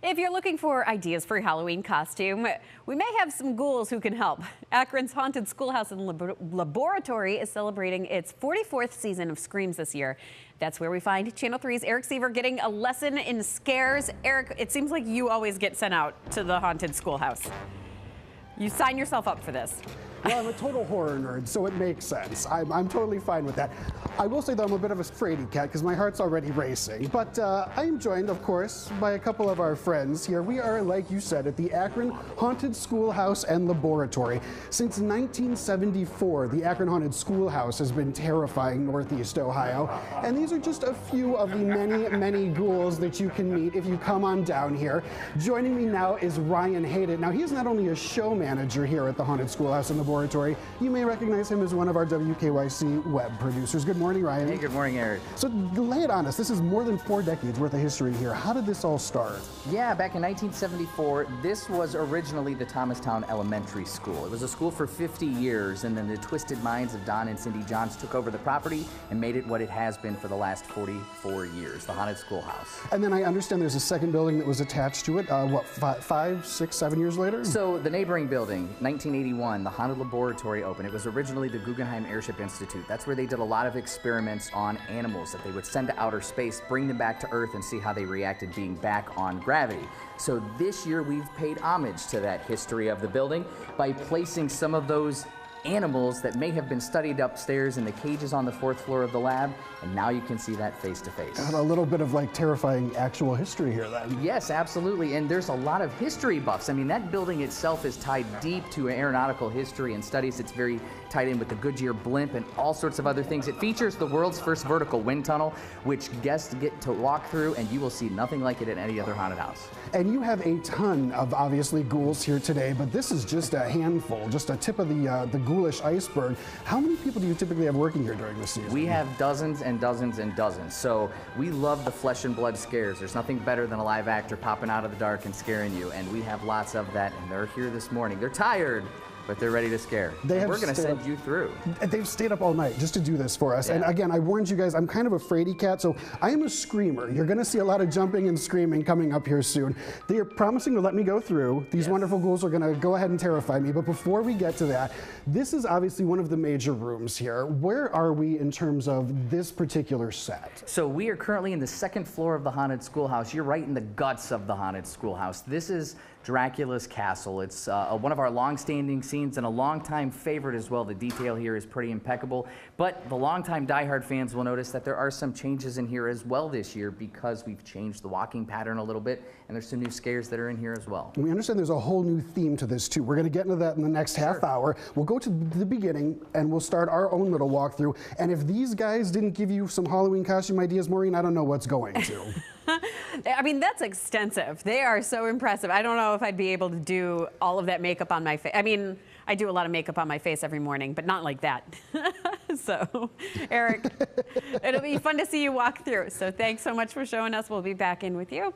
If you're looking for ideas for your Halloween costume, we may have some ghouls who can help. Akron's Haunted Schoolhouse and Laboratory is celebrating its 44th season of Screams this year. That's where we find Channel 3's Eric Sever getting a lesson in scares. Eric, it seems like you always get sent out to the Haunted Schoolhouse. You sign yourself up for this. Well, I'm a total horror nerd, so it makes sense. I'm totally fine with that. I will say, though, I'm a bit of a fraidy cat because my heart's already racing. But I am joined, of course, by a couple of our friends here. We are, like you said, at the Akron Haunted Schoolhouse and Laboratory. Since 1974, the Akron Haunted Schoolhouse has been terrifying Northeast Ohio. And these are just a few of the many, many ghouls that you can meet if you come on down here. Joining me now is Ryan Hayden. Now, he is not only a show manager here at the Haunted Schoolhouse and Laboratory, you may recognize him as one of our WKYC web producers. Good morning, Ryan. Hey, good morning, Eric. So lay it on us. This is more than 4 decades worth of history here. How did this all start? Yeah, back in 1974, this was originally the Thomastown Elementary School. It was a school for 50 years, and then the twisted minds of Don and Cindy Johns took over the property and made it what it has been for the last 44 years, the Haunted Schoolhouse. And then I understand there's a second building that was attached to it, what, 5, 6, 7 years later? So the neighboring building, 1981, the Haunted Laboratory opened. It was originally the Guggenheim Airship Institute. That's where they did a lot of experiments on animals that they would send to outer space, bring them back to Earth, and see how they reacted being back on gravity. So this year we've paid homage to that history of the building by placing some of those animals that may have been studied upstairs in the cages on the 4th floor of the lab, and now you can see that face to face. Got a little bit of like terrifying actual history here then. Yes, absolutely, and there's a lot of history buffs. I mean, that building itself is tied deep to aeronautical history and studies. It's very tied in with the Goodyear blimp and all sorts of other things. It features the world's first vertical wind tunnel, which guests get to walk through, and you will see nothing like it at any other haunted house. And you have a ton of, obviously, ghouls here today, but this is just a handful, just a tip of the ghoulish iceberg. How many people do you typically have working here during the season? We have dozens and dozens and dozens. So we love the flesh and blood scares. There's nothing better than a live actor popping out of the dark and scaring you, and we have lots of that, and they're here this morning. They're tired, but they're ready to scare. We're going to send you through. They've stayed up all night just to do this for us. Yeah. And again, I warned you guys, I'm kind of a fraidy cat, so I am a screamer. You're going to see a lot of jumping and screaming coming up here soon. They are promising to let me go through. These wonderful ghouls are going to go ahead and terrify me. But before we get to that, this is obviously one of the major rooms here. Where are we in terms of this particular set? So we are currently in the 2nd floor of the Haunted Schoolhouse. You're right in the guts of the Haunted Schoolhouse. This is Dracula's castle. It's one of our long-standing scenes and a long-time favorite as well. The detail here is pretty impeccable, but the long-time diehard fans will notice that there are some changes in here as well this year because we've changed the walking pattern a little bit, and there's some new scares that are in here as well. We understand there's a whole new theme to this too. We're going to get into that in the next half hour. We'll go to the beginning and we'll start our own little walkthrough, and if these guys didn't give you some Halloween costume ideas, Maureen, I don't know what's going to. I mean, that's extensive. They are so impressive. I don't know if I'd be able to do all of that makeup on my face. I mean, I do a lot of makeup on my face every morning, but not like that. So, Eric, it'll be fun to see you walk through. So thanks so much for showing us. We'll be back in with you.